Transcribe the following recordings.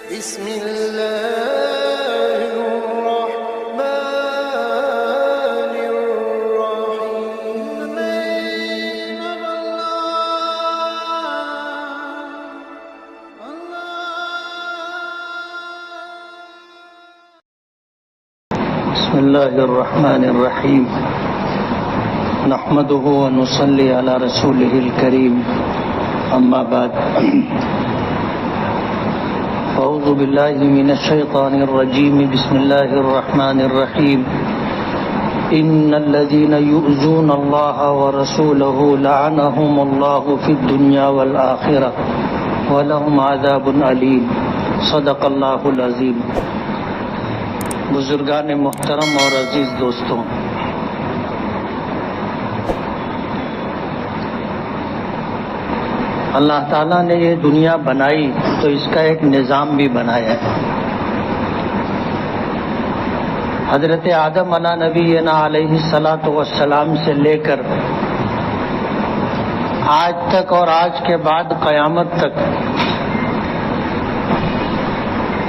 بسم الله الرحمن الرحيم. بسم الله الرحمن الرحيم. نحمده ونصلي على رسوله الكريم. أما بعد، أعوذ بالله من الشيطان الرجيم. بسم الله الرحمن الرحيم. إن الذين يؤذون الله ورسوله لعنهم الله في الدنيا والآخرة ولهم عذاب أليم. صدق الله العظيم. بزرگان محترم اور عزیز دوستوں، اللہ تعالیٰ نے یہ دنیا بنائی تو اس کا ایک نظام بھی بنایا ہے. حضرت آدم علیہ نبینا علیہ الصلاۃ والسلام سے لے کر آج تک اور آج کے بعد قیامت تک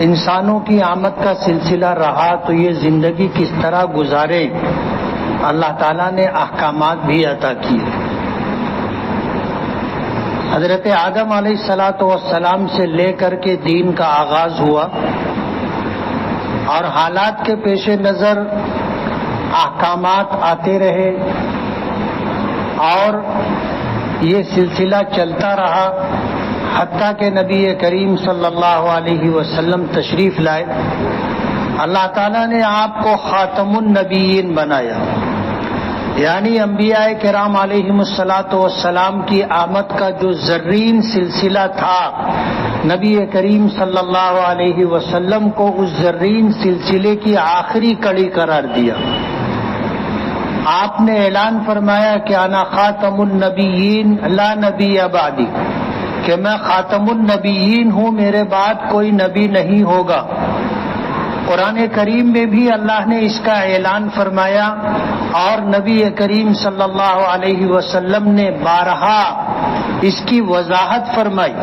انسانوں کی آمد کا سلسلہ رہا تو یہ زندگی کس طرح گزارے، اللہ تعالیٰ نے احکامات بھی عطا کیے. حضرت آدم علیہ الصلاۃ والسلام سے لے کر کے دین کا آغاز ہوا اور حالات کے پیش نظر احکامات آتے رہے اور یہ سلسلہ چلتا رہا حتیٰ کہ نبی کریم صلی اللہ علیہ وسلم تشریف لائے. اللہ تعالیٰ نے آپ کو خاتم النبیین بنایا، یعنی انبیاء کرام علیہم الصلاۃ والسلام کی آمد کا جو زرین سلسلہ تھا، نبی کریم صلی اللہ علیہ وسلم کو اس زرین سلسلے کی آخری کڑی قرار دیا. آپ نے اعلان فرمایا کہ انا خاتم النبیین لا نبی بعدی، کہ میں خاتم النبیین ہوں، میرے بعد کوئی نبی نہیں ہوگا. قرآن کریم میں بھی اللہ نے اس کا اعلان فرمایا اور نبی کریم صلی اللہ علیہ وسلم نے بارہا اس کی وضاحت فرمائی.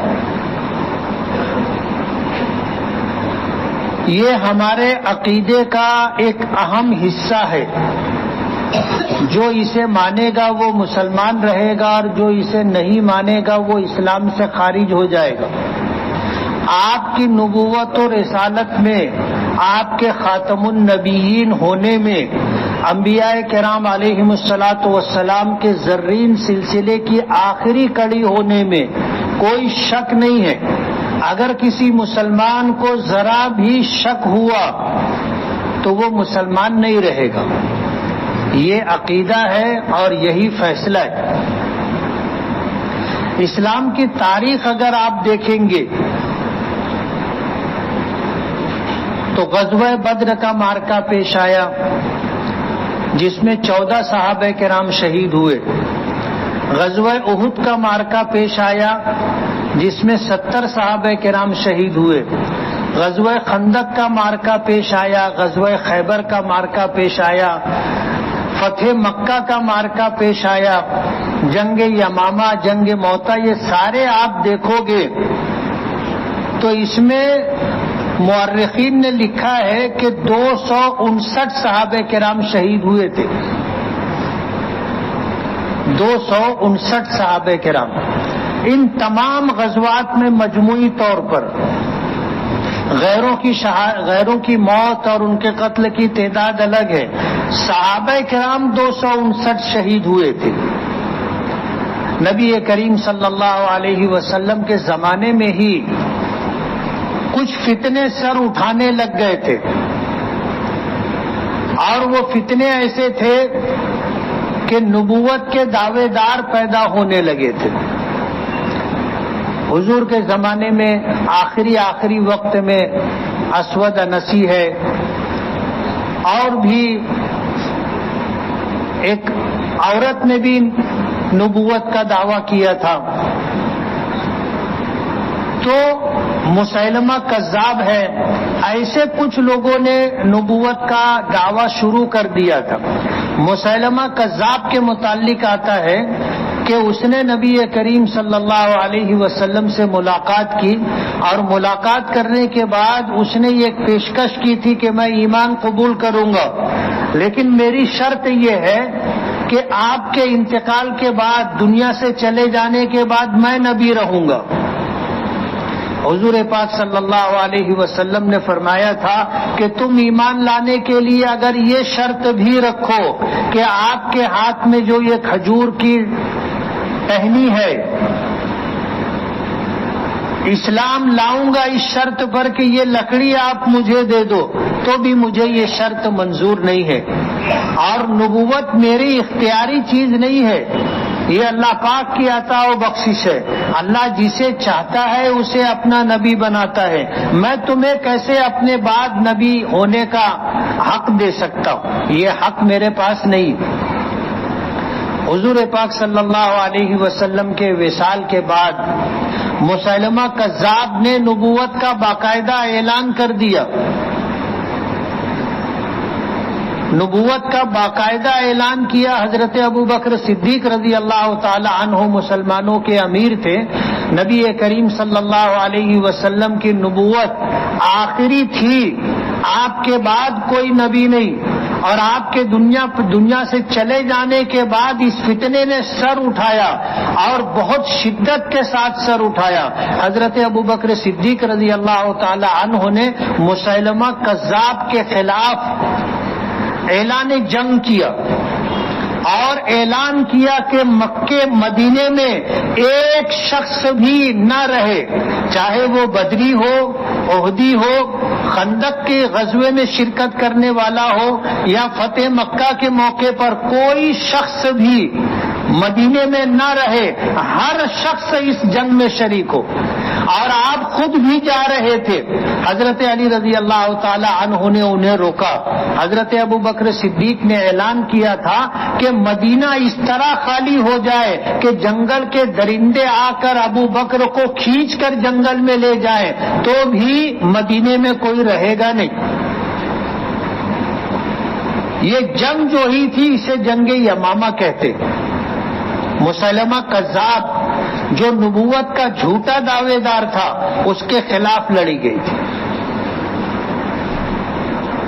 یہ ہمارے عقیدے کا ایک اہم حصہ ہے. جو اسے مانے گا وہ مسلمان رہے گا اور جو اسے نہیں مانے گا وہ اسلام سے خارج ہو جائے گا. آپ کی نبوت و رسالت میں، آپ کے خاتم النبیین ہونے میں، انبیاء کرام علیہم الصلاۃ والسلام کے زرین سلسلے کی آخری کڑی ہونے میں کوئی شک نہیں ہے. اگر کسی مسلمان کو ذرا بھی شک ہوا تو وہ مسلمان نہیں رہے گا. یہ عقیدہ ہے اور یہی فیصلہ ہے. اسلام کی تاریخ اگر آپ دیکھیں گے تو غزوہ بدر کا مارکہ پیش آیا جس میں 14 صحابہ کرام شہید ہوئے. غزوہ احد کا مارکہ پیش آیا جس میں 70 صحابہ کرام شہید ہوئے. غزوہ خندق کا مارکہ پیش آیا، غزوہ خیبر کا مارکہ پیش آیا، فتح مکہ کا مارکہ پیش آیا، جنگ یمامہ، جنگ موتا. یہ سارے آپ دیکھو گے تو اس میں مورخین نے لکھا ہے کہ 259 صحابہ کرام شہید ہوئے تھے. 259 صحابہ کرام. ان تمام غزوات میں مجموعی طور پر غیروں کی موت اور ان کے قتل کی تعداد الگ ہے. صحابہ کرام 259 شہید ہوئے تھے. نبی کریم صلی اللہ علیہ وسلم کے زمانے میں ہی کچھ فتنے سر اٹھانے لگ گئے تھے اور وہ فتنے ایسے تھے کہ نبوت کے دعوے دار پیدا ہونے لگے تھے. حضور کے زمانے میں آخری وقت میں اسود انسی ہے اور بھی ایک عورت نے بھی نبوت کا دعویٰ کیا تھا. تو مسیلمہ کذاب ہے، ایسے کچھ لوگوں نے نبوت کا دعویٰ شروع کر دیا تھا. مسیلمہ کذاب کے متعلق آتا ہے کہ اس نے نبی کریم صلی اللہ علیہ وسلم سے ملاقات کی، اور ملاقات کرنے کے بعد اس نے ایک پیشکش کی تھی کہ میں ایمان قبول کروں گا، لیکن میری شرط یہ ہے کہ آپ کے انتقال کے بعد، دنیا سے چلے جانے کے بعد میں نبی رہوں گا۔ حضور پاک صلی اللہ علیہ وسلم نے فرمایا تھا کہ تم ایمان لانے کے لیے اگر یہ شرط بھی رکھو کہ آپ کے ہاتھ میں جو یہ کھجور کی ٹہنی ہے، اسلام لاؤں گا اس شرط پر کہ یہ لکڑی آپ مجھے دے دو، تو بھی مجھے یہ شرط منظور نہیں ہے۔ اور نبوت میری اختیاری چیز نہیں ہے، یہ اللہ پاک کی عطا و بخشش ہے۔ اللہ جسے چاہتا ہے اسے اپنا نبی بناتا ہے۔ میں تمہیں کیسے اپنے بعد نبی ہونے کا حق دے سکتا ہوں؟ یہ حق میرے پاس نہیں۔ حضور پاک صلی اللہ علیہ وسلم کے وصال کے بعد مسیلمہ کذاب نے نبوت کا باقاعدہ اعلان کر دیا، نبوت کا باقاعدہ اعلان کیا۔ حضرت ابوبکر صدیق رضی اللہ تعالی عنہ مسلمانوں کے امیر تھے۔ نبی کریم صلی اللہ علیہ وسلم کی نبوت آخری تھی، آپ کے بعد کوئی نبی نہیں، اور آپ کے دنیا سے چلے جانے کے بعد اس فتنے نے سر اٹھایا، اور بہت شدت کے ساتھ سر اٹھایا۔ حضرت ابوبکر صدیق رضی اللہ تعالی عنہ نے مسیلمہ کذاب کے خلاف اعلان جنگ کیا، اور اعلان کیا کہ مکے مدینے میں ایک شخص بھی نہ رہے، چاہے وہ بدری ہو، احدی ہو، خندق کے غزوے میں شرکت کرنے والا ہو، یا فتح مکہ کے موقع پر کوئی شخص بھی مدینے میں نہ رہے، ہر شخص اس جنگ میں شریک ہو۔ اور آپ خود بھی جا رہے تھے۔ حضرت علی رضی اللہ تعالی عنہ نے انہیں روکا۔ حضرت ابوبکر صدیق نے اعلان کیا تھا کہ مدینہ اس طرح خالی ہو جائے کہ جنگل کے درندے آ کر ابو بکر کو کھینچ کر جنگل میں لے جائیں تو بھی مدینے میں کوئی رہے گا نہیں۔ یہ جنگ جو ہی تھی اسے جنگ یمامہ کہتے۔ مسیلمہ کذاب جو نبوت کا جھوٹا دعوے دار تھا اس کے خلاف لڑی گئی تھی۔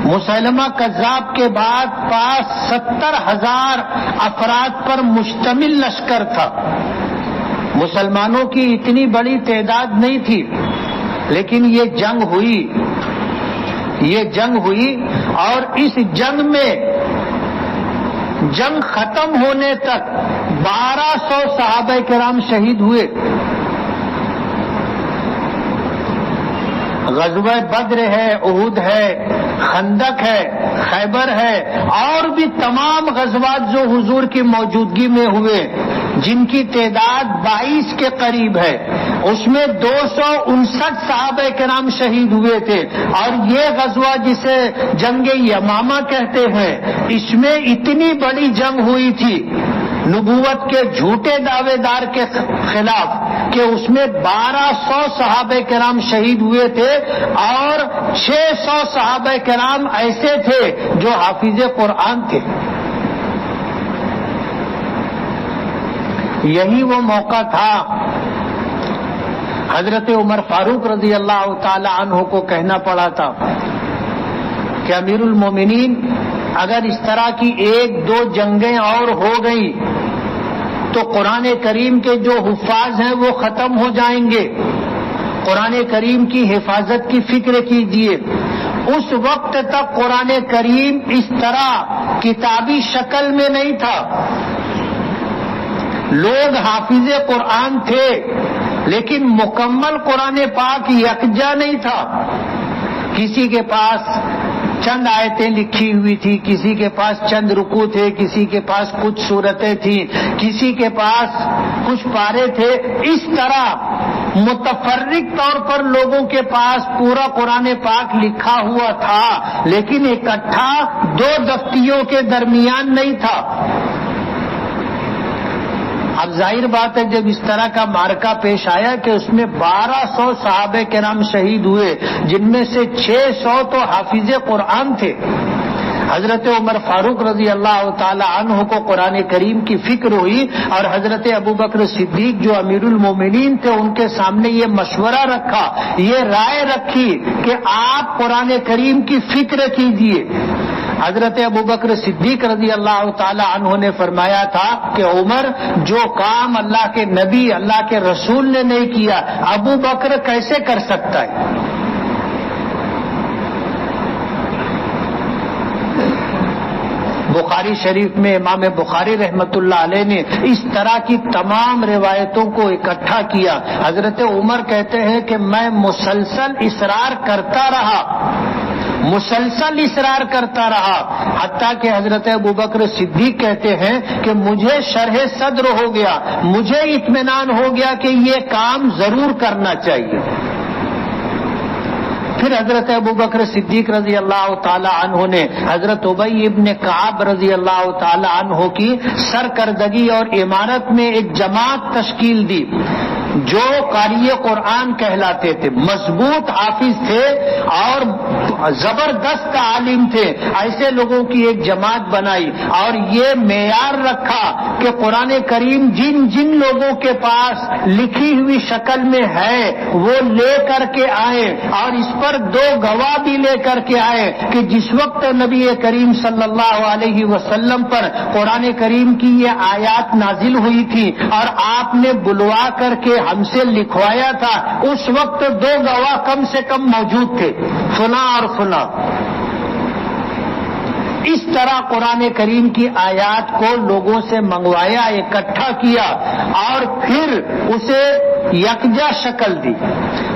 مسیلمہ کذاب کے بعد پاس 70,000 افراد پر مشتمل لشکر تھا۔ مسلمانوں کی اتنی بڑی تعداد نہیں تھی، لیکن یہ جنگ ہوئی اور اس جنگ میں جنگ ختم ہونے تک 1200 صحابہ کرام شہید ہوئے۔ غزوہ بدر ہے، احد ہے، خندق ہے، خیبر ہے، اور بھی تمام غزوات جو حضور کی موجودگی میں ہوئے، جن کی تعداد 22 کے قریب ہے، اس میں 259 صحابہ کرام شہید ہوئے تھے۔ اور یہ غزوہ جسے جنگ یمامہ کہتے ہیں، اس میں اتنی بڑی جنگ ہوئی تھی نبوت کے جھوٹے دعوے دار کے خلاف کہ اس میں 1200 صحابہ کرام شہید ہوئے تھے، اور 600 صحابہ کرام ایسے تھے جو حافظ قرآن تھے۔ یہی وہ موقع تھا حضرت عمر فاروق رضی اللہ تعالی عنہ کو کہنا پڑا تھا کہ امیر المومنین، اگر اس طرح کی 1-2 جنگیں اور ہو گئیں تو قرآن کریم کے جو حفاظ ہیں وہ ختم ہو جائیں گے۔ قرآن کریم کی حفاظت کی فکر کیجیے۔ اس وقت تک قرآن کریم اس طرح کتابی شکل میں نہیں تھا۔ لوگ حافظ قرآن تھے، لیکن مکمل قرآن پاک یکجا نہیں تھا۔ کسی کے پاس چند آیتیں لکھی ہوئی تھی، کسی کے پاس چند رکوع تھے، کسی کے پاس کچھ سورتیں تھیں، کسی کے پاس کچھ پارے تھے۔ اس طرح متفرق طور پر لوگوں کے پاس پورا قرآن پاک لکھا ہوا تھا، لیکن اکٹھا 2 دفتیوں کے درمیان نہیں تھا۔ اب ظاہر بات ہے جب اس طرح کا معرکہ پیش آیا کہ اس میں 1200 صحابہ کرام شہید ہوئے، جن میں سے 600 تو حافظ قرآن تھے۔ حضرت عمر فاروق رضی اللہ تعالی عنہ کو قرآن کریم کی فکر ہوئی اور حضرت ابوبکر صدیق جو امیر المومنین تھے ان کے سامنے یہ مشورہ رکھا، یہ رائے رکھی کہ آپ قرآن کریم کی فکر کیجیے۔ حضرت ابوبکر صدیق رضی اللہ تعالی عنہ نے فرمایا تھا کہ عمر، جو کام اللہ کے نبی اللہ کے رسول نے نہیں کیا ابو بکر کیسے کر سکتا ہے؟ بخاری شریف میں امام بخاری رحمت اللہ علیہ نے اس طرح کی تمام روایتوں کو اکٹھا کیا۔ حضرت عمر کہتے ہیں کہ میں مسلسل اصرار کرتا رہا حتیٰ کہ حضرت ابوبکر صدیق کہتے ہیں کہ مجھے شرح صدر ہو گیا، مجھے اطمینان ہو گیا کہ یہ کام ضرور کرنا چاہیے۔ پھر حضرت ابوبکر صدیق رضی اللہ تعالی عنہ نے حضرت ابی ابن کعب رضی اللہ تعالی عنہ کی سرکردگی اور امارت میں ایک جماعت تشکیل دی، جو قاری قرآن کہلاتے تھے، مضبوط حافظ تھے اور زبردست عالم تھے۔ ایسے لوگوں کی ایک جماعت بنائی اور یہ معیار رکھا کہ قرآن کریم جن جن لوگوں کے پاس لکھی ہوئی شکل میں ہے وہ لے کر کے آئے، اور اس پر 2 گواہ بھی لے کر کے آئے کہ جس وقت نبی کریم صلی اللہ علیہ وسلم پر قرآن کریم کی یہ آیات نازل ہوئی تھی اور آپ نے بلوا کر کے ہم سے لکھوایا تھا، اس وقت 2 گواہ کم سے کم موجود تھے، فلاں اور فلاں۔ اس طرح قرآن کریم کی آیات کو لوگوں سے منگوایا، اکٹھا کیا اور پھر اسے یکجا شکل دی۔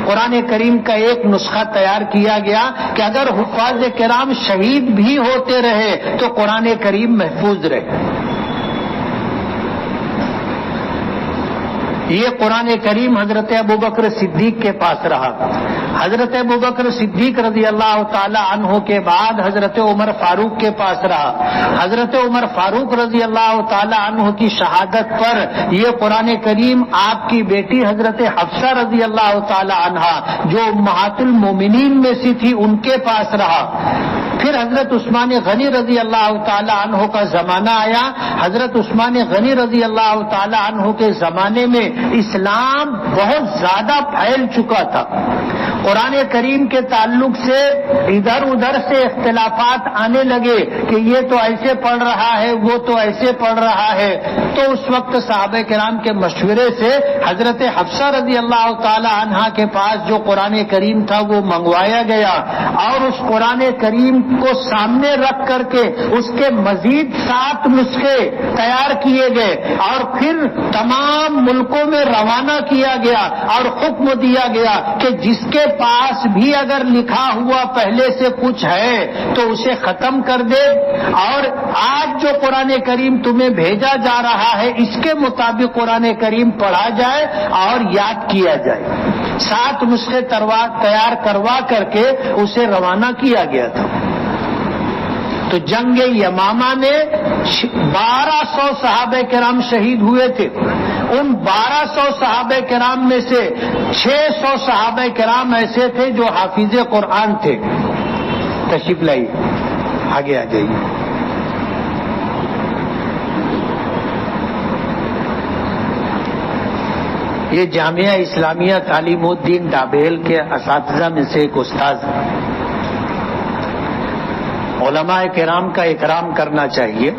قرآن کریم کا ایک نسخہ تیار کیا گیا کہ اگر حفاظ کرام شہید بھی ہوتے رہے تو قرآن کریم محفوظ رہے۔ یہ قرآن کریم حضرت ابوبکر صدیق کے پاس رہا۔ حضرت ابوبکر صدیق رضی اللہ تعالی عنہ کے بعد حضرت عمر فاروق کے پاس رہا۔ حضرت عمر فاروق رضی اللہ تعالی عنہ کی شہادت پر یہ قرآن کریم آپ کی بیٹی حضرت حفصہ رضی اللہ تعالی عنہا جو امہات المومنین میں سے تھی ان کے پاس رہا۔ پھر حضرت عثمان غنی رضی اللہ تعالی عنہ کا زمانہ آیا۔ حضرت عثمان غنی رضی اللہ تعالی عنہ کے زمانے میں اسلام بہت زیادہ پھیل چکا تھا۔ قرآن کریم کے تعلق سے ادھر ادھر سے اختلافات آنے لگے کہ یہ تو ایسے پڑھ رہا ہے، وہ تو ایسے پڑھ رہا ہے۔ تو اس وقت صحابہ کرام کے مشورے سے حضرت حفصہ رضی اللہ تعالی عنہا کے پاس جو قرآن کریم تھا وہ منگوایا گیا اور اس قرآن کریم کو سامنے رکھ کر کے اس کے مزید 7 نسخے تیار کیے گئے اور پھر تمام ملکوں میں روانہ کیا گیا اور حکم دیا گیا کہ جس کے پاس بھی اگر لکھا ہوا پہلے سے کچھ ہے تو اسے ختم کر دے، اور آج جو قرآن کریم تمہیں بھیجا جا رہا ہے اس کے مطابق قرآن کریم پڑھا جائے اور یاد کیا جائے۔ 7 نسخے تیار کروا کر کے اسے روانہ کیا گیا تھا۔ تو جنگ یمامہ میں 1200 صحابہ کرام شہید ہوئے تھے۔ ان 1200 صحابہ کرام میں سے 600 صحابہ کرام ایسے تھے جو حافظ قرآن تھے۔ تشریف لائیے، آگے آ جائیے۔ یہ جامعہ اسلامیہ تعلیم الدین ڈابیل کے اساتذہ میں سے ایک استاذ ہیں۔ علماء کرام کا اکرام کرنا چاہیے،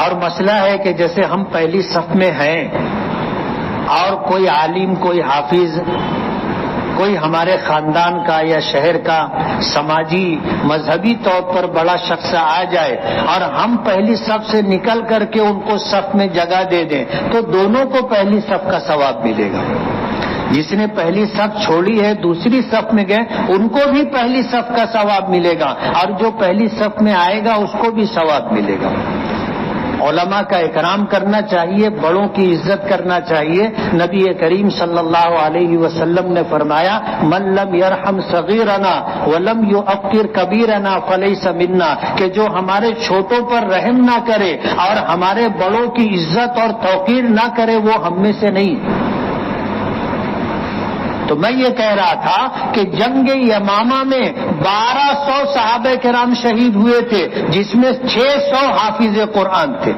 اور مسئلہ ہے کہ جیسے ہم پہلی صف میں ہیں اور کوئی عالم، کوئی حافظ، کوئی ہمارے خاندان کا یا شہر کا سماجی مذہبی طور پر بڑا شخص آ جائے اور ہم پہلی صف سے نکل کر کے ان کو صف میں جگہ دے دیں تو دونوں کو پہلی صف کا ثواب ملے گا۔ جس نے پہلی صف چھوڑی ہے دوسری صف میں گئے ان کو بھی پہلی صف کا ثواب ملے گا، اور جو پہلی صف میں آئے گا اس کو بھی ثواب ملے گا۔ علماء کا اکرام کرنا چاہیے، بڑوں کی عزت کرنا چاہیے۔ نبی کریم صلی اللہ علیہ وسلم نے فرمایا من لم یرحم صغیرنا ولم یؤقر کبیرنا فلیس منا، کہ جو ہمارے چھوٹوں پر رحم نہ کرے اور ہمارے بڑوں کی عزت اور توقیر نہ کرے وہ ہم میں سے نہیں۔ تو میں یہ کہہ رہا تھا کہ جنگ یمامہ میں 1200 صحابہ کرام شہید ہوئے تھے، جس میں 600 حافظ قرآن تھے۔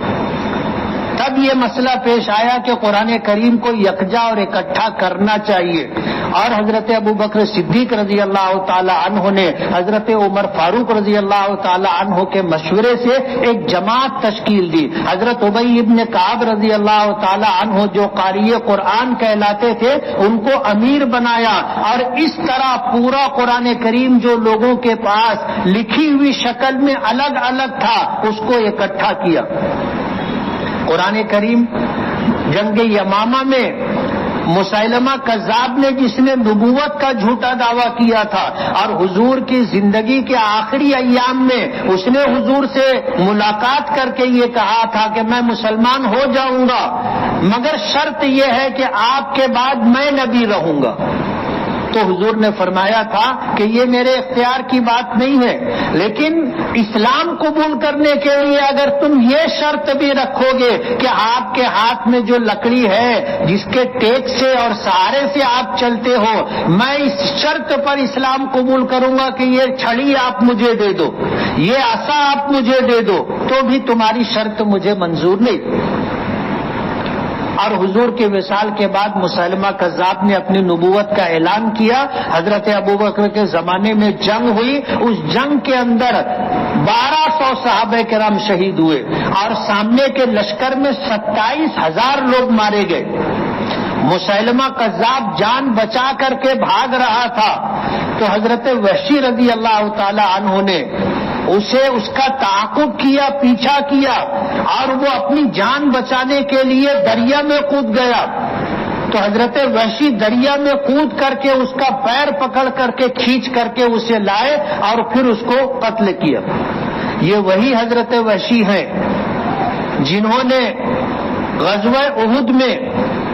تب یہ مسئلہ پیش آیا کہ قرآن کریم کو یکجا اور اکٹھا کرنا چاہیے، اور حضرت ابوبکر صدیق رضی اللہ تعالی عنہ نے حضرت عمر فاروق رضی اللہ تعالی عنہ کے مشورے سے ایک جماعت تشکیل دی۔ حضرت ابی ابن کعب رضی اللہ تعالی عنہ جو قاری قرآن کہلاتے تھے ان کو امیر بنایا، اور اس طرح پورا قرآن کریم جو لوگوں کے پاس لکھی ہوئی شکل میں الگ الگ تھا اس کو اکٹھا کیا۔ قرآن کریم جنگ یمامہ میں مسیلمہ کذاب نے، جس نے نبوت کا جھوٹا دعویٰ کیا تھا اور حضور کی زندگی کے آخری ایام میں اس نے حضور سے ملاقات کر کے یہ کہا تھا کہ میں مسلمان ہو جاؤں گا مگر شرط یہ ہے کہ آپ کے بعد میں نبی رہوں گا، تو حضور نے فرمایا تھا کہ یہ میرے اختیار کی بات نہیں ہے، لیکن اسلام قبول کرنے کے لیے اگر تم یہ شرط بھی رکھو گے کہ آپ کے ہاتھ میں جو لکڑی ہے جس کے ٹیک سے اور سہارے سے آپ چلتے ہو، میں اس شرط پر اسلام قبول کروں گا کہ یہ چھڑی آپ مجھے دے دو، یہ عصا آپ مجھے دے دو، تو بھی تمہاری شرط مجھے منظور نہیں۔ اور حضور کے وصال کے بعد مسیلمہ کذاب نے اپنی نبوت کا اعلان کیا۔ حضرت ابوبکر کے زمانے میں جنگ ہوئی، اس جنگ کے اندر 1200 صحابہ کرام شہید ہوئے اور سامنے کے لشکر میں 27,000 لوگ مارے گئے۔ مسیلمہ کذاب جان بچا کر کے بھاگ رہا تھا تو حضرت وحشی رضی اللہ تعالی عنہ نے اسے اس کا تعاقب کیا، پیچھا کیا، اور وہ اپنی جان بچانے کے لیے دریا میں کود گیا۔ تو حضرت وحشی دریا میں کود کر کے اس کا پیر پکڑ کر کے کھینچ کر کے اسے لائے اور پھر اس کو قتل کیا۔ یہ وہی حضرت وحشی ہیں جنہوں نے غزوہ احد میں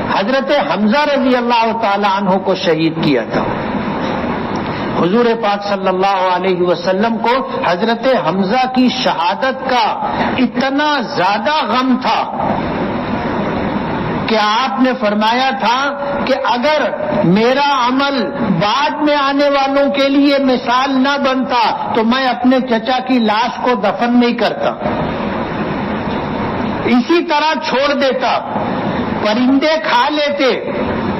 حضرت حمزہ رضی اللہ تعالی عنہ کو شہید کیا تھا۔ حضور پاک صلی اللہ علیہ وسلم کو حضرت حمزہ کی شہادت کا اتنا زیادہ غم تھا کہ آپ نے فرمایا تھا کہ اگر میرا عمل بعد میں آنے والوں کے لیے مثال نہ بنتا تو میں اپنے چچا کی لاش کو دفن نہیں کرتا، اسی طرح چھوڑ دیتا، پرندے کھا لیتے،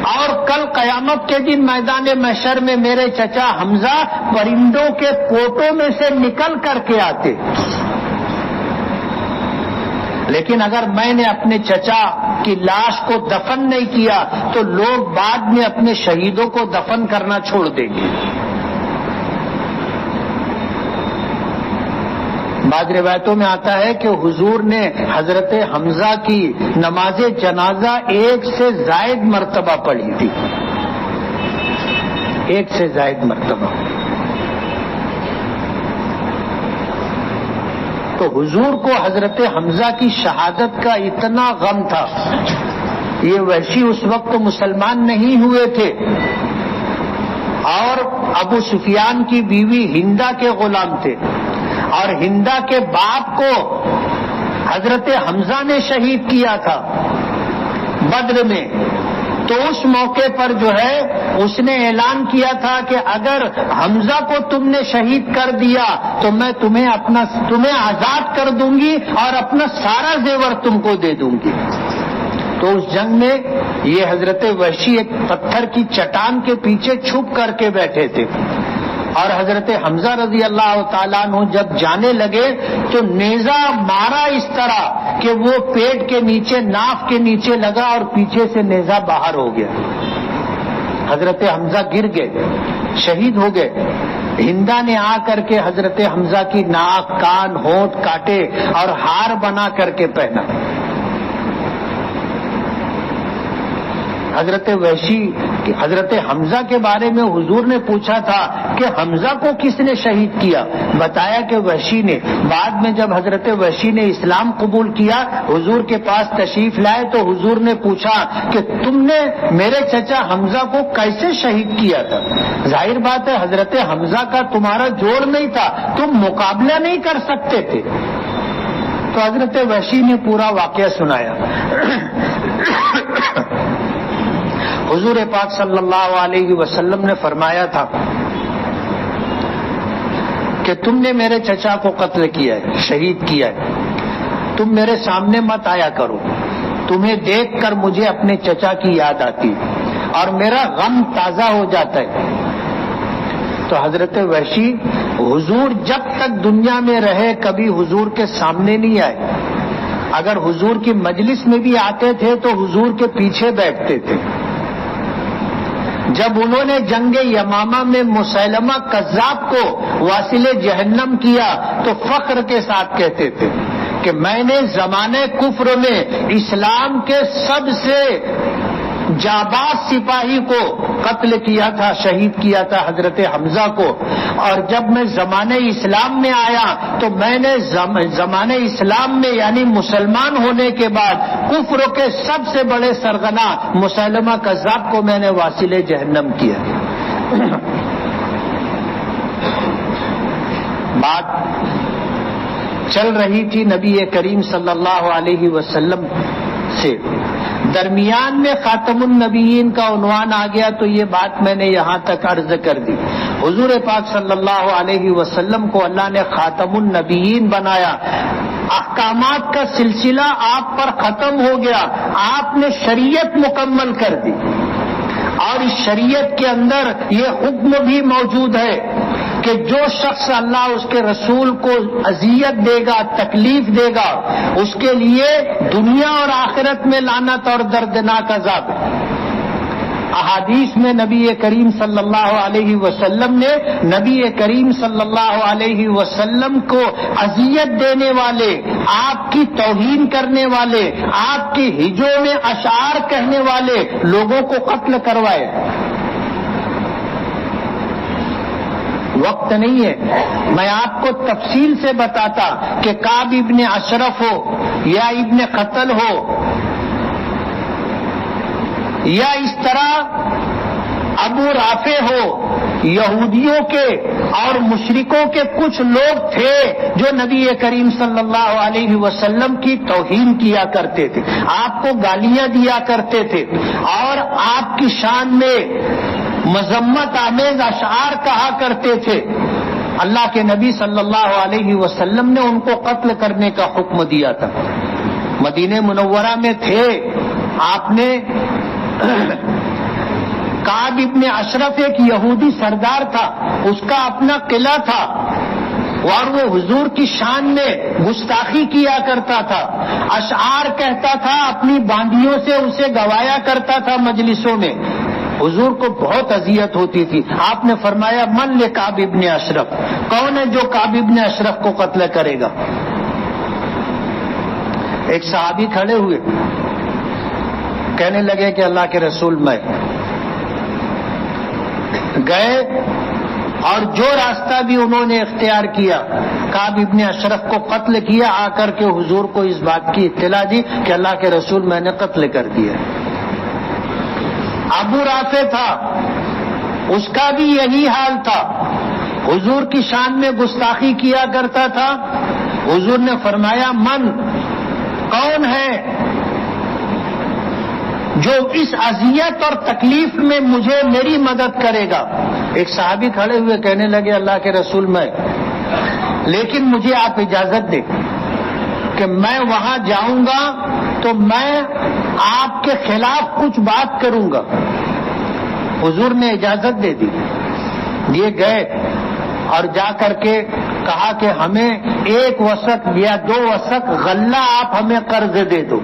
اور کل قیامت کے دن میدان محشر میں میرے چچا حمزہ پرندوں کے پوٹوں میں سے نکل کر کے آتے۔ لیکن اگر میں نے اپنے چچا کی لاش کو دفن نہیں کیا تو لوگ بعد میں اپنے شہیدوں کو دفن کرنا چھوڑ دیں گے۔ بعض روایتوں میں آتا ہے کہ حضور نے حضرت حمزہ کی نماز جنازہ 1 سے زائد مرتبہ پڑھی تھی، 1 سے زائد مرتبہ۔ تو حضور کو حضرت حمزہ کی شہادت کا اتنا غم تھا۔ یہ وحشی اس وقت مسلمان نہیں ہوئے تھے اور ابو سفیان کی بیوی ہندا کے غلام تھے، اور ہندا کے باپ کو حضرت حمزہ نے شہید کیا تھا بدر میں۔ تو اس موقع پر جو ہے اس نے اعلان کیا تھا کہ اگر حمزہ کو تم نے شہید کر دیا تو میں تمہیں آزاد کر دوں گی اور اپنا سارا زیور تم کو دے دوں گی۔ تو اس جنگ میں یہ حضرت وحشی ایک پتھر کی چٹان کے پیچھے چھپ کر کے بیٹھے تھے، اور حضرت حمزہ رضی اللہ تعالیٰ عنہ جب جانے لگے تو نیزہ مارا اس طرح کہ وہ پیٹ کے نیچے، ناف کے نیچے لگا اور پیچھے سے نیزہ باہر ہو گیا۔ حضرت حمزہ گر گئے، شہید ہو گئے۔ ہندا نے آ کر کے حضرت حمزہ کی ناک، کان، ہونٹ کاٹے اور ہار بنا کر کے پہنا۔ حضرت حمزہ کے بارے میں حضور نے پوچھا تھا کہ حمزہ کو کس نے شہید کیا؟ بتایا کہ وحشی نے۔ بعد میں جب حضرت وحشی نے اسلام قبول کیا، حضور کے پاس تشریف لائے تو حضور نے پوچھا کہ تم نے میرے چچا حمزہ کو کیسے شہید کیا تھا؟ ظاہر بات ہے حضرت حمزہ کا تمہارا جوڑ نہیں تھا، تم مقابلہ نہیں کر سکتے تھے۔ تو حضرت وحشی نے پورا واقعہ سنایا۔ حضور پاک صلی اللہ علیہ وسلم نے فرمایا تھا کہ تم نے میرے چچا کو قتل کیا ہے، شہید کیا ہے، تم میرے سامنے مت آیا کرو، تمہیں دیکھ کر مجھے اپنے چچا کی یاد آتی اور میرا غم تازہ ہو جاتا ہے۔ تو حضرت وحشی حضور جب تک دنیا میں رہے کبھی حضور کے سامنے نہیں آئے، اگر حضور کی مجلس میں بھی آتے تھے تو حضور کے پیچھے بیٹھتے تھے۔ جب انہوں نے جنگ یمامہ میں مسیلمہ کذاب کو واصل جہنم کیا تو فخر کے ساتھ کہتے تھے کہ میں نے زمانے کفر میں اسلام کے سب سے جاباز سپاہی کو قتل کیا تھا، شہید کیا تھا، حضرت حمزہ کو، اور جب میں زمانے اسلام میں آیا تو میں نے زمانے اسلام میں یعنی مسلمان ہونے کے بعد کفر کے سب سے بڑے سرغنہ مسیلمہ کذاب کو میں نے واصل جہنم کیا۔ بات چل رہی تھی نبی کریم صلی اللہ علیہ وسلم سے، درمیان میں خاتم النبیین کا عنوان آ گیا تو یہ بات میں نے یہاں تک عرض کر دی۔ حضور پاک صلی اللہ علیہ وسلم کو اللہ نے خاتم النبیین بنایا، احکامات کا سلسلہ آپ پر ختم ہو گیا، آپ نے شریعت مکمل کر دی، اور اس شریعت کے اندر یہ حکم بھی موجود ہے کہ جو شخص اللہ اس کے رسول کو اذیت دے گا، تکلیف دے گا، اس کے لیے دنیا اور آخرت میں لعنت اور دردناک عذاب ہے۔ احادیث میں نبی کریم صلی اللہ علیہ وسلم نے نبی کریم صلی اللہ علیہ وسلم کو اذیت دینے والے، آپ کی توہین کرنے والے، آپ کی ہجوں میں اشعار کہنے والے لوگوں کو قتل کروائے۔ وقت نہیں ہے میں آپ کو تفصیل سے بتاتا کہ کعب ابن اشرف ہو یا ابن قتل ہو یا اس طرح ابو رافع ہو، یہودیوں کے اور مشرکوں کے کچھ لوگ تھے جو نبی کریم صلی اللہ علیہ وسلم کی توہین کیا کرتے تھے، آپ کو گالیاں دیا کرتے تھے اور آپ کی شان میں مذمت آمیز اشعار کہا کرتے تھے۔ اللہ کے نبی صلی اللہ علیہ وسلم نے ان کو قتل کرنے کا حکم دیا تھا۔ مدینہ منورہ میں تھے، آپ نے کعب ابن اشرف ایک یہودی سردار تھا، اس کا اپنا قلعہ تھا اور وہ حضور کی شان میں گستاخی کیا کرتا تھا، اشعار کہتا تھا، اپنی باندیوں سے اسے گوایا کرتا تھا مجلسوں میں۔ حضور کو بہت اذیت ہوتی تھی، آپ نے فرمایا من لکعب ابن اشرف، کون ہے جو کعب ابن اشرف کو قتل کرے گا؟ ایک صحابی کھڑے ہوئے، کہنے لگے کہ اللہ کے رسول میں گئے اور جو راستہ بھی انہوں نے اختیار کیا کعب ابن اشرف کو قتل کیا، آ کر کے حضور کو اس بات کی اطلاع دی کہ اللہ کے رسول میں نے قتل کر دیا۔ ابو رافع تھا، اس کا بھی یہی حال تھا، حضور کی شان میں گستاخی کیا کرتا تھا۔ حضور نے فرمایا من، کون ہے جو اس اذیت اور تکلیف میں مجھے میری مدد کرے گا؟ ایک صحابی کھڑے ہوئے کہنے لگے اللہ کے رسول میں، لیکن مجھے آپ اجازت دیں کہ میں وہاں جاؤں گا تو میں آپ کے خلاف کچھ بات کروں گا۔ حضور نے اجازت دے دی، یہ گئے اور جا کر کے کہا کہ ہمیں 1 وسق یا 2 وسق غلہ آپ ہمیں قرض دے دو،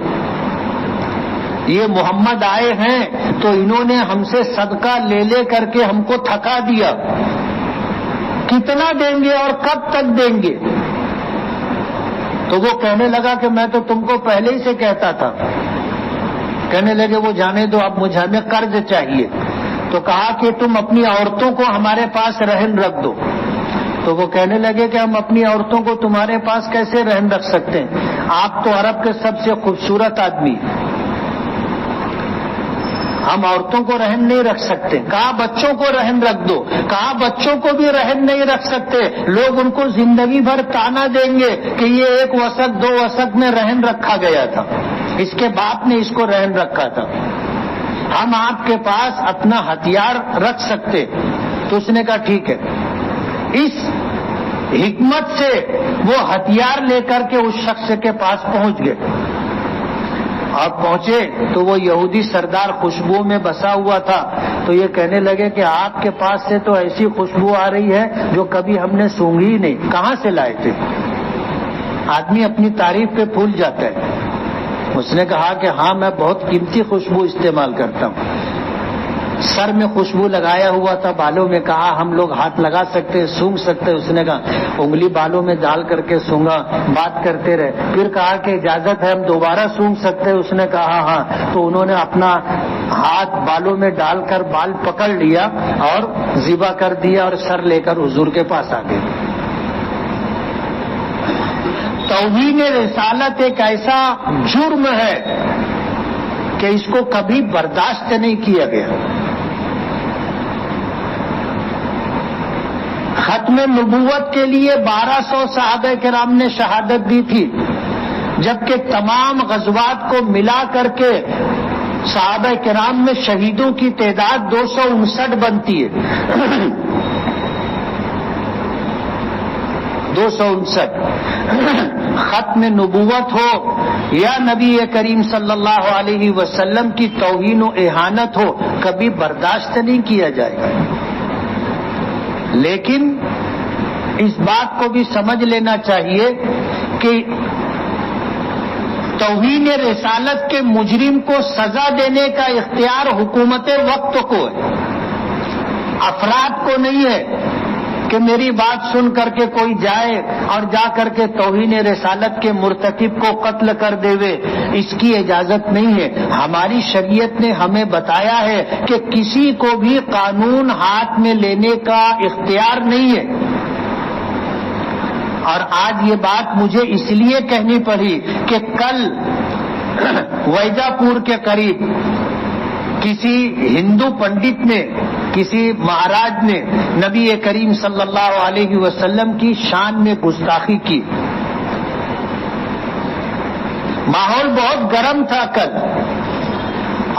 یہ محمد آئے ہیں تو انہوں نے ہم سے صدقہ لے لے کر کے ہم کو تھکا دیا، کتنا دیں گے اور کب تک دیں گے؟ تو وہ کہنے لگا کہ میں تو تم کو پہلے ہی سے کہتا تھا۔ کہنے لگے وہ جانے دو، اب مجھے ہمیں قرض چاہیے۔ تو کہا کہ تم اپنی عورتوں کو ہمارے پاس رہن رکھ دو۔ تو وہ کہنے لگے کہ ہم اپنی عورتوں کو تمہارے پاس کیسے رہن رکھ سکتے ہیں، آپ تو عرب کے سب سے خوبصورت آدمی، ہم عورتوں کو رہن نہیں رکھ سکتے۔ کہا بچوں کو رہن رکھ دو، کہا بچوں کو بھی رہن نہیں رکھ سکتے، لوگ ان کو زندگی بھر تانا دیں گے کہ یہ 1 وسق 2 وسق میں رہن رکھا گیا تھا، اس کے باپ نے اس کو رہن رکھا تھا۔ ہم آپ کے پاس اپنا ہتھیار رکھ سکتے. تو اس نے کہا ٹھیک ہے. اس حکمت سے وہ ہتھیار لے کر کے اس شخص کے پاس پہنچ گئے. اور پہنچے تو وہ یہودی سردار خوشبو میں بسا ہوا تھا. تو یہ کہنے لگے کہ آپ کے پاس سے تو ایسی خوشبو آ رہی ہے جو کبھی ہم نے سونگھی ہی نہیں. کہاں سے لائے تھے؟ آدمی اپنی تعریف پہ بھول جاتا ہے. اس نے کہا کہ ہاں میں بہت قیمتی خوشبو استعمال کرتا ہوں. سر میں خوشبو لگایا ہوا تھا, بالوں میں. کہا ہم لوگ ہاتھ لگا سکتے ہیں, سونگھ سکتے ہیں. اس نے کہا انگلی بالوں میں ڈال کر کے سونگا. بات کرتے رہے. پھر کہا کہ اجازت ہے ہم دوبارہ سونگھ سکتے ہیں. اس نے کہا ہاں. تو انہوں نے اپنا ہاتھ بالوں میں ڈال کر بال پکڑ لیا اور ذبح کر دیا اور سر لے کر حضور کے پاس آ گئے. توہین رسالت ایک ایسا جرم ہے کہ اس کو کبھی برداشت نہیں کیا گیا. ختم نبوت کے لیے 1200 صحابہ کرام نے شہادت دی تھی, جبکہ تمام غزوات کو ملا کر کے صحابہ کرام میں شہیدوں کی تعداد 259 بنتی ہے. 259. ختم نبوت ہو یا نبی کریم صلی اللہ علیہ وسلم کی توہین و اہانت ہو, کبھی برداشت نہیں کیا جائے گا. لیکن اس بات کو بھی سمجھ لینا چاہیے کہ توہین رسالت کے مجرم کو سزا دینے کا اختیار حکومت وقت کو ہے, افراد کو نہیں ہے کہ میری بات سن کر کے کوئی جائے اور جا کر کے توہین رسالت کے مرتکب کو قتل کر دیوے. اس کی اجازت نہیں ہے. ہماری شریعت نے ہمیں بتایا ہے کہ کسی کو بھی قانون ہاتھ میں لینے کا اختیار نہیں ہے. اور آج یہ بات مجھے اس لیے کہنی پڑی کہ کل ویجا پور کے قریب کسی ہندو پنڈت نے, کسی مہاراج نے نبی کریم صلی اللہ علیہ وسلم کی شان میں گستاخی کی. ماحول بہت گرم تھا کل,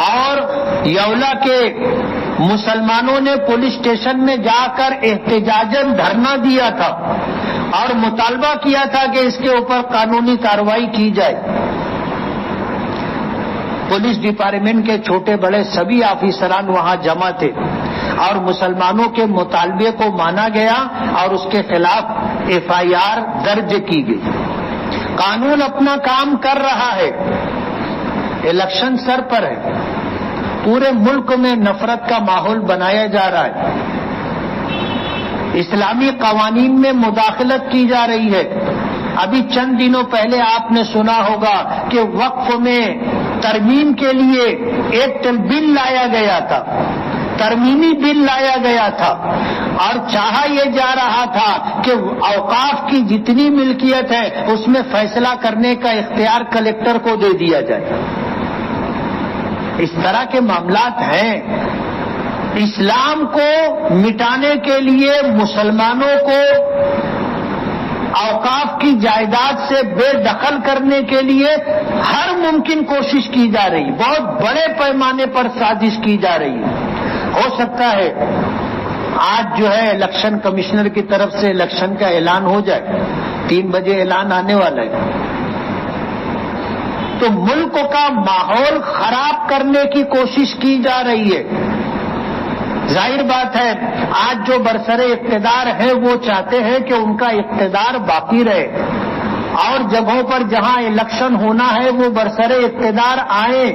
اور یولا کے مسلمانوں نے پولیس اسٹیشن میں جا کر احتجاجاً دھرنا دیا تھا اور مطالبہ کیا تھا کہ اس کے اوپر قانونی کارروائی کی جائے. پولیس ڈپارٹمنٹ کے چھوٹے بڑے سبھی آفیسران وہاں جمع تھے اور مسلمانوں کے مطالبے کو مانا گیا اور اس کے خلاف FIR درج کی گئی. قانون اپنا کام کر رہا ہے, الیکشن سر پر ہے, پورے ملک میں نفرت کا ماحول بنایا جا رہا ہے, اسلامی قوانین میں مداخلت کی جا رہی ہے. ابھی چند دنوں پہلے آپ نے سنا ہوگا کہ وقف میں ترمیم کے لیے ایک بل لایا گیا تھا, ترمیمی بل لایا گیا تھا, اور چاہا یہ جا رہا تھا کہ اوقاف کی جتنی ملکیت ہے اس میں فیصلہ کرنے کا اختیار کلکٹر کو دے دیا جائے. اس طرح کے معاملات ہیں. اسلام کو مٹانے کے لیے مسلمانوں کو اوقاف کی جائیداد سے بے دخل کرنے کے لیے ہر ممکن کوشش کی جا رہی, بہت بڑے پیمانے پر سازش کی جا رہی ہے. ہو سکتا ہے آج جو ہے الیکشن کمشنر کی طرف سے الیکشن کا اعلان ہو جائے, 3 بجے اعلان آنے والا ہے. تو ملک کا ماحول خراب کرنے کی کوشش کی جا رہی ہے. ظاہر بات ہے آج جو برسر اقتدار ہے وہ چاہتے ہیں کہ ان کا اقتدار باقی رہے, اور جگہوں پر جہاں الیکشن ہونا ہے وہ برسر اقتدار آئیں.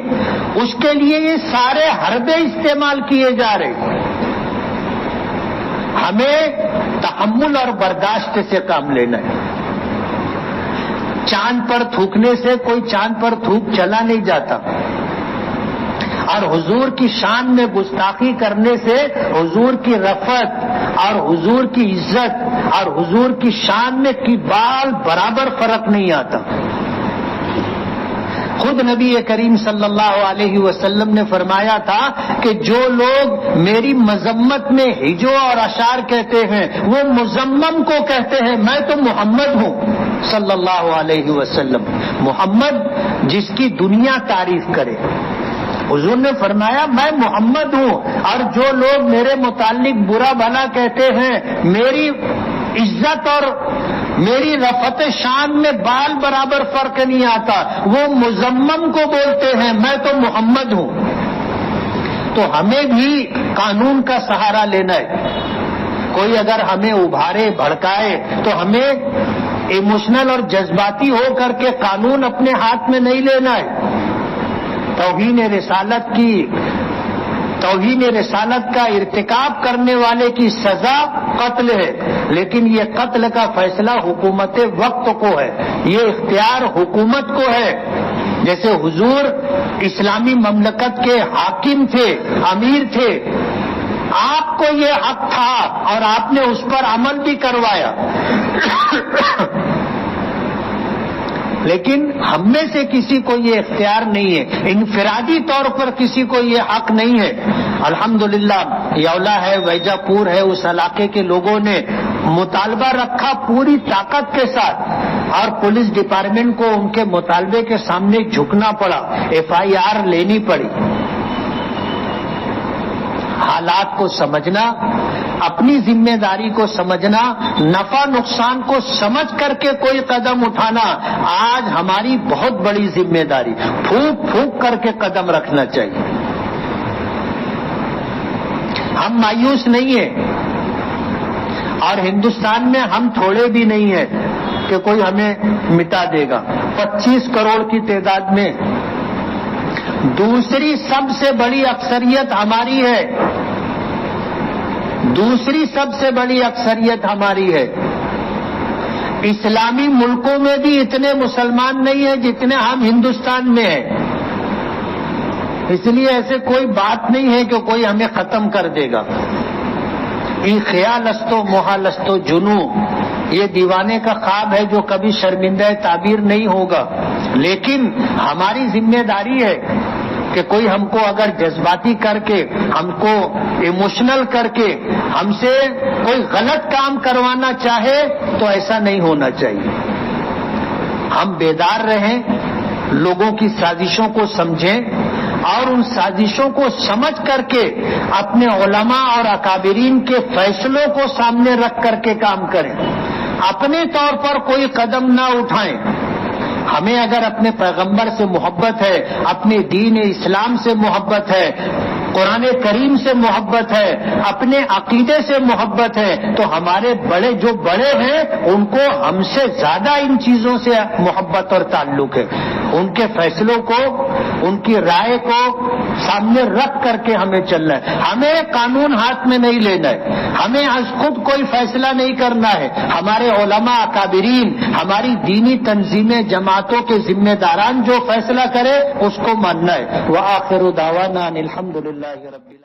اس کے لیے یہ سارے حربے استعمال کیے جا رہے. ہمیں تحمل اور برداشت سے کام لینا ہے. چاند پر تھوکنے سے کوئی چاند پر تھوک چلا نہیں جاتا, اور حضور کی شان میں گستاخی کرنے سے حضور کی رفعت اور حضور کی عزت اور حضور کی شان میں کی بال برابر فرق نہیں آتا. خود نبی کریم صلی اللہ علیہ وسلم نے فرمایا تھا کہ جو لوگ میری مذمت میں ہجو اور اشعار کہتے ہیں وہ مذمم کو کہتے ہیں, میں تو محمد ہوں صلی اللہ علیہ وسلم. محمد جس کی دنیا تعریف کرے, حضور نے فرمایا میں محمد ہوں، اور جو لوگ میرے متعلق برا بھلا کہتے ہیں، میری عزت اور میری رفعت شان میں بال برابر فرق نہیں آتا، وہ مذمم کو بولتے ہیں، میں تو محمد ہوں۔ تو ہمیں بھی قانون کا سہارا لینا ہے۔ کوئی اگر ہمیں ابھارے بھڑکائے تو ہمیں ایموشنل اور جذباتی ہو کر کے قانون اپنے ہاتھ میں نہیں لینا ہے۔ توہین رسالت کا ارتکاب کرنے والے کی سزا قتل ہے، لیکن یہ قتل کا فیصلہ حکومت وقت کو ہے، یہ اختیار حکومت کو ہے۔ جیسے حضور اسلامی مملکت کے حاکم تھے، امیر تھے، آپ کو یہ حق تھا اور آپ نے اس پر عمل بھی کروایا، لیکن ہم میں سے کسی کو یہ اختیار نہیں ہے، انفرادی طور پر کسی کو یہ حق نہیں ہے۔ الحمدللہ یولا ہے، ویجا پور ہے، اس علاقے کے لوگوں نے مطالبہ رکھا پوری طاقت کے ساتھ، اور پولیس ڈپارٹمنٹ کو ان کے مطالبے کے سامنے جھکنا پڑا، FIR لینی پڑی۔ حالات کو سمجھنا، اپنی ذمہ داری کو سمجھنا، نفع نقصان کو سمجھ کر کے کوئی قدم اٹھانا آج ہماری بہت بڑی ذمہ داری، پھونک پھونک کر کے قدم رکھنا چاہیے۔ ہم مایوس نہیں ہیں، اور ہندوستان میں ہم تھوڑے بھی نہیں ہیں کہ کوئی ہمیں مٹا دے گا۔ 25 کروڑ کی تعداد میں دوسری سب سے بڑی اکثریت ہماری ہے، دوسری سب سے بڑی اکثریت ہماری ہے۔ اسلامی ملکوں میں بھی اتنے مسلمان نہیں ہیں جتنے ہم ہندوستان میں ہیں، اس لیے ایسے کوئی بات نہیں ہے کہ کوئی ہمیں ختم کر دے گا۔ یہ خیال استو محال استو جنو، یہ دیوانے کا خواب ہے جو کبھی شرمندہ تعبیر نہیں ہوگا، لیکن ہماری ذمہ داری ہے کہ کوئی ہم کو اگر جذباتی کر کے، ہم کو ایموشنل کر کے ہم سے کوئی غلط کام کروانا چاہے تو ایسا نہیں ہونا چاہیے۔ ہم بیدار رہیں، لوگوں کی سازشوں کو سمجھیں، اور ان سازشوں کو سمجھ کر کے اپنے علماء اور اکابرین کے فیصلوں کو سامنے رکھ کر کے کام کریں، اپنے طور پر کوئی قدم نہ اٹھائیں۔ ہمیں اگر اپنے پیغمبر سے محبت ہے، اپنے دین اسلام سے محبت ہے، قرآن کریم سے محبت ہے، اپنے عقیدے سے محبت ہے، تو ہمارے بڑے جو بڑے ہیں ان کو ہم سے زیادہ ان چیزوں سے محبت اور تعلق ہے۔ ان کے فیصلوں کو، ان کی رائے کو سامنے رکھ کر کے ہمیں چلنا ہے۔ ہمیں قانون ہاتھ میں نہیں لینا ہے، ہمیں از خود کوئی فیصلہ نہیں کرنا ہے۔ ہمارے علماء اکابرین، ہماری دینی تنظیمیں، جماعتوں کے ذمہ داران جو فیصلہ کرے اس کو ماننا ہے۔ وآخر دعوانا ان الحمدللہ رب العالمین۔